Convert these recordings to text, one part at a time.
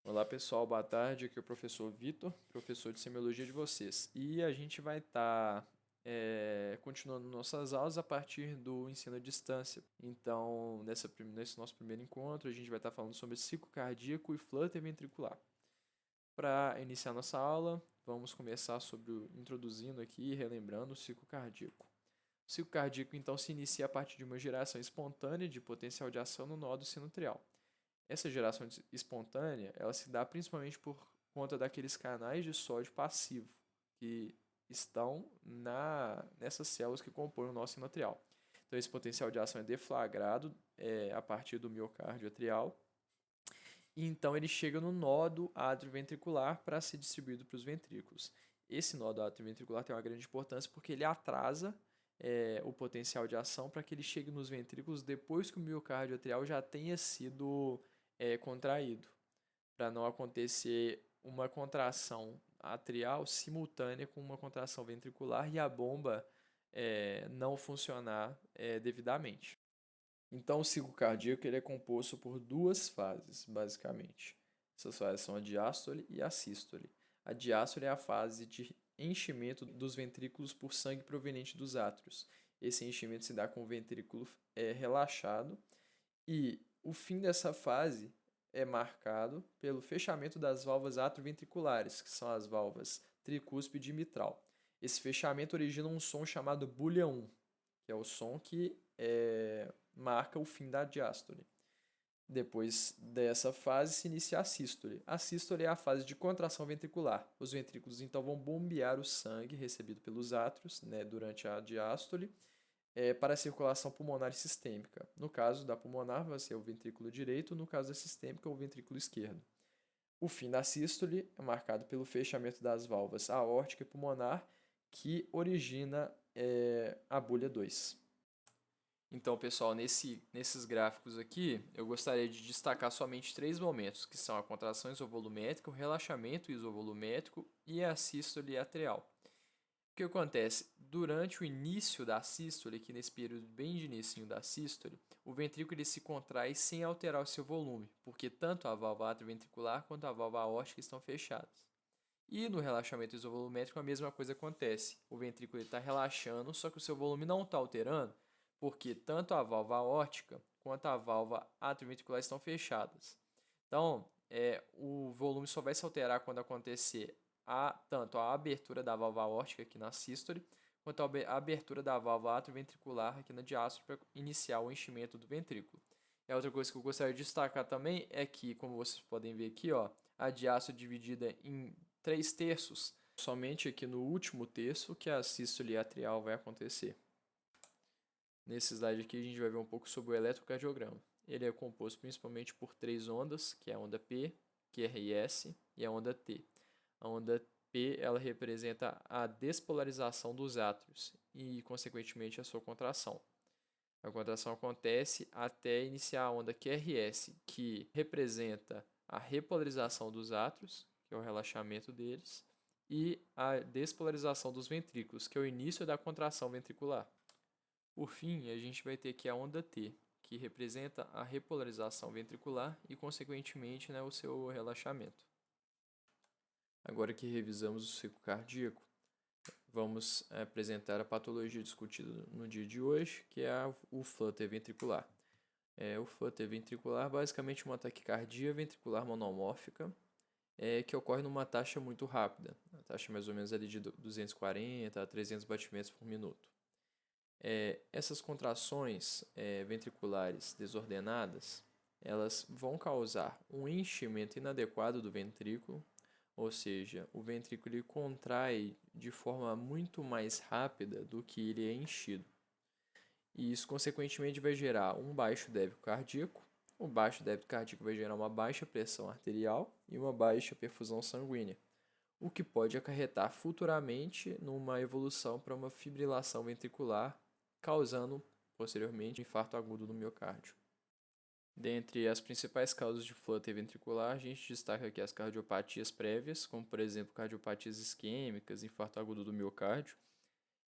Olá pessoal, boa tarde. Aqui é o professor Vitor, professor de semiologia de vocês. E a gente vai estar continuando nossas aulas a partir do ensino à distância. Então, nesse nosso primeiro encontro, a gente vai estar falando sobre ciclo cardíaco e flutter ventricular. Para iniciar nossa aula, vamos começar introduzindo aqui e relembrando o ciclo cardíaco. O ciclo cardíaco, então, se inicia a partir de uma geração espontânea de potencial de ação no nó sinoatrial. Essa geração espontânea, ela se dá principalmente por conta daqueles canais de sódio passivo que estão nessas células que compõem o nó sinoatrial. Então, esse potencial de ação é deflagrado a partir do miocárdio atrial. E então, ele chega no nódo atrioventricular para ser distribuído para os ventrículos. Esse nódo atrioventricular tem uma grande importância porque ele atrasa o potencial de ação para que ele chegue nos ventrículos depois que o miocárdio atrial já tenha sido contraído, para não acontecer uma contração atrial simultânea com uma contração ventricular e a bomba não funcionar devidamente. Então, o ciclo cardíaco ele é composto por duas fases, basicamente. Essas fases são a diástole e a sístole. A diástole é a fase de enchimento dos ventrículos por sangue proveniente dos átrios. Esse enchimento se dá com o ventrículo relaxado e o fim dessa fase é marcado pelo fechamento das válvulas atrioventriculares, que são as válvulas tricúspide e mitral. Esse fechamento origina um som chamado Bulha 1, que é o som que marca o fim da diástole. Depois dessa fase se inicia a sístole. A sístole é a fase de contração ventricular. Os ventrículos então vão bombear o sangue recebido pelos átrios durante a diástole para a circulação pulmonar e sistêmica. No caso da pulmonar vai ser o ventrículo direito, no caso da sistêmica o ventrículo esquerdo. O fim da sístole é marcado pelo fechamento das válvulas aórtica e pulmonar, que origina a bolha 2. Então, pessoal, nesses gráficos aqui, eu gostaria de destacar somente três momentos, que são a contração isovolumétrica, o relaxamento isovolumétrico e a sístole atrial. O que acontece? Durante o início da sístole, aqui nesse período bem de inicinho da sístole, o ventrículo ele se contrai sem alterar o seu volume, porque tanto a válvula atrioventricular quanto a válvula aórtica estão fechadas. E no relaxamento isovolumétrico a mesma coisa acontece. O ventrículo está relaxando, só que o seu volume não está alterando, porque tanto a válvula aórtica quanto a válvula atrioventricular estão fechadas. Então, o volume só vai se alterar quando acontecer tanto a abertura da válvula aórtica aqui na sístole, quanto a abertura da válvula atrioventricular aqui na diástole para iniciar o enchimento do ventrículo. E a outra coisa que eu gostaria de destacar também é que, como vocês podem ver aqui, ó, a diástole é dividida em 3/3, somente aqui no último terço que a sístole atrial vai acontecer. Nesse slide aqui a gente vai ver um pouco sobre o eletrocardiograma. Ele é composto principalmente por três ondas, que é a onda P, QRS e a onda T. A onda P ela representa a despolarização dos átrios e, consequentemente, a sua contração. A contração acontece até iniciar a onda QRS, que representa a repolarização dos átrios, que é o relaxamento deles, e a despolarização dos ventrículos, que é o início da contração ventricular. Por fim, a gente vai ter aqui a onda T, que representa a repolarização ventricular e, consequentemente, o seu relaxamento. Agora que revisamos o ciclo cardíaco, vamos apresentar a patologia discutida no dia de hoje, que é o flutter ventricular. O flutter ventricular é basicamente uma taquicardia ventricular monomórfica, que ocorre numa taxa muito rápida, a taxa mais ou menos ali de 240 a 300 batimentos por minuto. Essas contrações ventriculares desordenadas, elas vão causar um enchimento inadequado do ventrículo, ou seja, o ventrículo ele contrai de forma muito mais rápida do que ele é enchido. E isso, consequentemente, vai gerar um baixo débito cardíaco. O baixo débito cardíaco vai gerar uma baixa pressão arterial e uma baixa perfusão sanguínea, o que pode acarretar futuramente numa evolução para uma fibrilação ventricular, causando, posteriormente, um infarto agudo no miocárdio. Dentre as principais causas de flutter ventricular, a gente destaca aqui as cardiopatias prévias, como por exemplo cardiopatias isquêmicas, infarto agudo do miocárdio,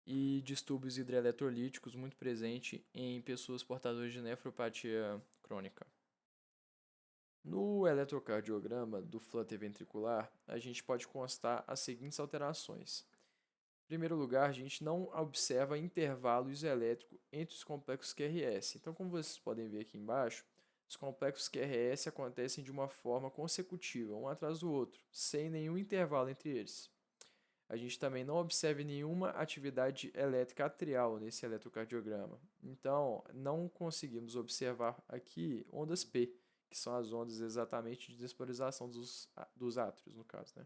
e distúrbios hidroeletrolíticos muito presentes em pessoas portadoras de nefropatia crônica. No eletrocardiograma do flutter ventricular, a gente pode constar as seguintes alterações. Em primeiro lugar, a gente não observa intervalo isoelétrico entre os complexos QRS. Então, como vocês podem ver aqui embaixo, os complexos QRS acontecem de uma forma consecutiva, um atrás do outro, sem nenhum intervalo entre eles. A gente também não observa nenhuma atividade elétrica atrial nesse eletrocardiograma. Então, não conseguimos observar aqui ondas P, que são as ondas exatamente de despolarização dos átrios, no caso, né?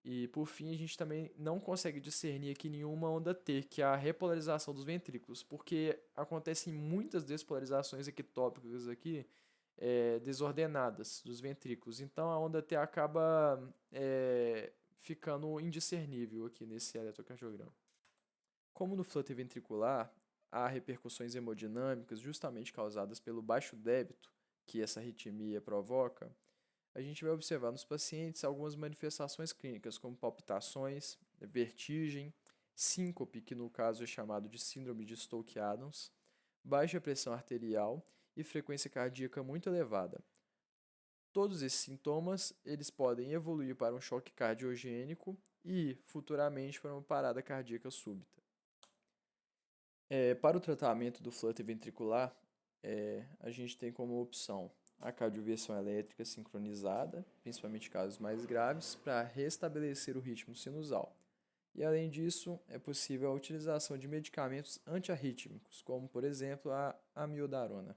E por fim, a gente também não consegue discernir aqui nenhuma onda T, que é a repolarização dos ventrículos, porque acontecem muitas despolarizações ectópicas aqui, desordenadas dos ventrículos. Então a onda T acaba ficando indiscernível aqui nesse eletrocardiograma. Como no flutter ventricular, há repercussões hemodinâmicas justamente causadas pelo baixo débito que essa arritmia provoca, a gente vai observar nos pacientes algumas manifestações clínicas, como palpitações, vertigem, síncope, que no caso é chamado de síndrome de Stokes-Adams, baixa pressão arterial e frequência cardíaca muito elevada. Todos esses sintomas, eles podem evoluir para um choque cardiogênico e, futuramente, para uma parada cardíaca súbita. Para o tratamento do flutter ventricular, a gente tem como opção a cardioversão elétrica sincronizada, principalmente em casos mais graves, para restabelecer o ritmo sinusal. E além disso, é possível a utilização de medicamentos antiarrítmicos, como por exemplo a amiodarona.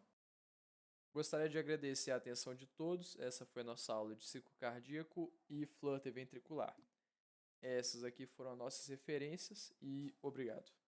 Gostaria de agradecer a atenção de todos. Essa foi a nossa aula de ciclo cardíaco e flutter ventricular. Essas aqui foram as nossas referências e obrigado.